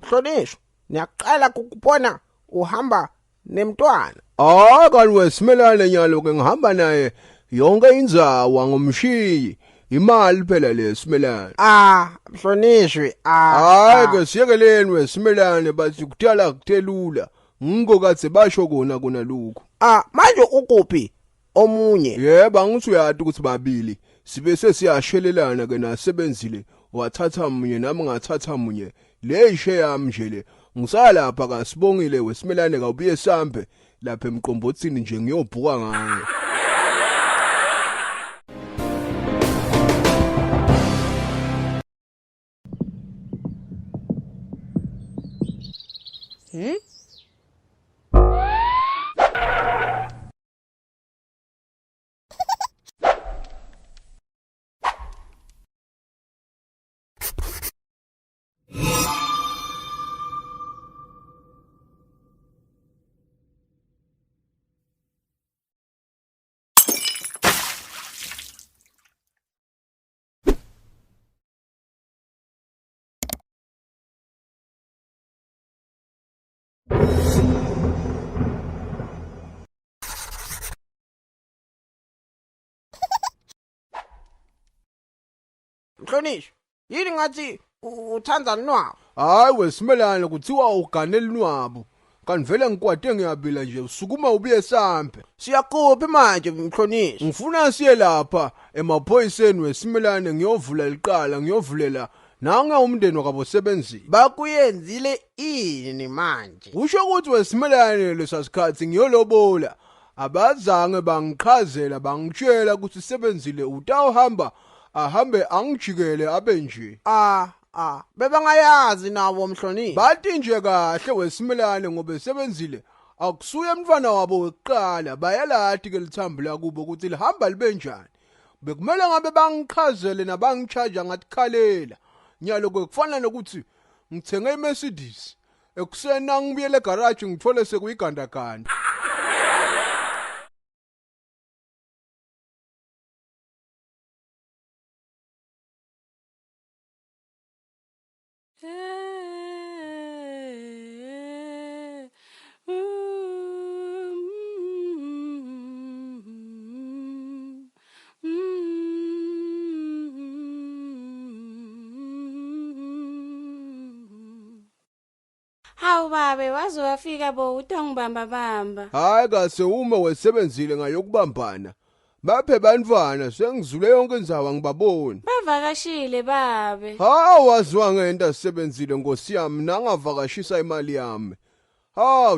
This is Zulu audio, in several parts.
Mhlonishwa, ngiyaqala ukubona uhamba nemntwana. Kanti wesimelane nyalo ke ngihamba naye yonke indzawo ngomshiyi. Imali phela lesimelane. Mhlonishwe, Ke siyekeleni wesimelane bathi kudala kuthelula. Ngiko kathe basho kona lokho. Manje ukuphi omunye? Yebo, angithi uyati ukuthi babili sibe sesiyashelelana ke nasebenzile. Wathatha munye nami ngathatha munye. Le ishe yami nje le. Ngisala lapha kasibongile wesimelane kawubuye sambe lapha emqombothini nje ngiyobhuka ngaye. Mhlonishwa, yini ngathi uthanda nwabo? Wesimelane kuthiwa uganele nwabo. Kanti vele ngikwade ngiyabila nje usukuma ubuye sambe. Siyakuphi manje Mhlonishwa? Ngifuna siye lapha emaphoyiseni wesimelane ngiyovula liqala ngiyovulela nange umndeni wakabosebenzile. Bakuyenzile ini manje? Usho ukuthi wesimelane lesasikhathi ngiyolobola. Abazange bangichazela bangitshela ukuthi sebenzile utawuhamba ahambe angijikele abe nje. Bebangayazi nawo Mhlonishwa. Bathi nje kahle wesimelane ngoba sebenzile akusuye umntwana wabo weqala bayalathi ke lithambula kubo ukuthi lihamba libe njani. Bekumele ngabe bangichazele nabangichaja ngathi khalela. Nyalo kufana nokuthi ngithenge iMercedes ekusena ngibuyele egarage ngithole sekuyigandaganda. Hawu babe waze wafika bo utangibamba. Kase uma wesebenzile ngayokubambana. Baphe bantwana sengizule yonke indzawo ngibaboni. Bavakashile babe. Waziwa ngento asebenzile Nkosi yami nangavakashisa imali yami.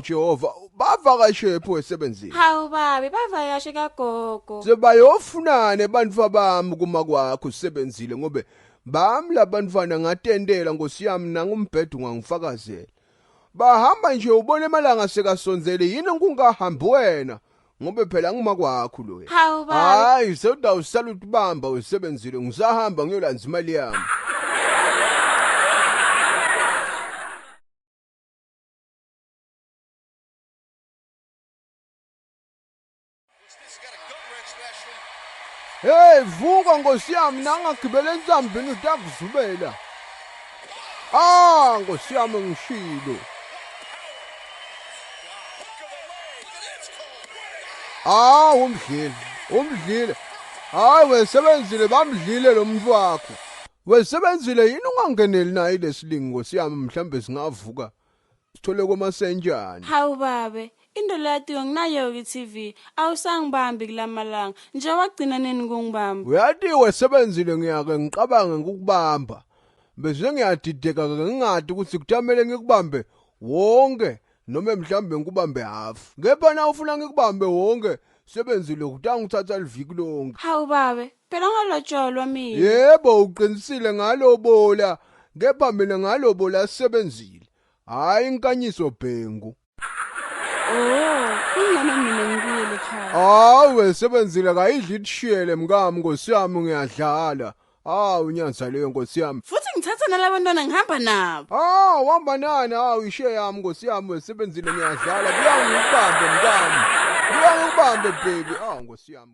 Jehova, bavakashe pho wesebenzile. Hawu babe bavakashe kagogo. Sebayofunane bantwa bami kuma kwakho usebenzile ngobe bami labantwana ngatendela Nkosi yami nangumbhedu ngangifakazela. Bahamba nje ubone emalanga sekasonzele yini kungahambi wena ngobe phela ngima kwakho lo. Hawu babe. Sewudawusala utibamba wesebenzile ngisahamba ngiyolanza imali yami. Vuka Nkosi yami nangagibele ensambini utavuzubela. Nkosi yami ngishilo. Umdlile. Wesebenzile bamdlile lo muntu wakho. Wesebenzile yini ungangeneli naye lesilingo Nkosi yami mhlambe singavuka. Sithole kwamasenjani. Hawu babe. Into latiyo nginayo ki-TV awusangibambi kulamalanga nje wagcina nini kungibamba. Uyathi wesebenzile ngiyake ngiqabange ngokubamba. Bese ngiyadideka ke ngingadi ukuthi kutamele ngikubambe wonke noma mhlambe ngikubambe half. Kepha na ufuna ngikubambe wonke sebenzile kutangithatha liviki lonke. Hawu babe phela ngalotsholwa mina. Yebo uqinisile ngalobola. Kepha mina ngalobola sebenzile. Hayi inkanyiso bhengu. Kungena mina ngibuyele ekhaya. Wesebenzile kayidli itshiyele mkami Nkosi yami ngiyadlala. Unyanza leyo Nkosi yami. Futhi ngithatha nalabantwana ngihamba nabo. Uhamba nani? Ishe yami Nkosi yami wesebenzile ngiyadlala. Kuya ngikubambe mkami. Kuya ngikubambe baby. Nkosi yami.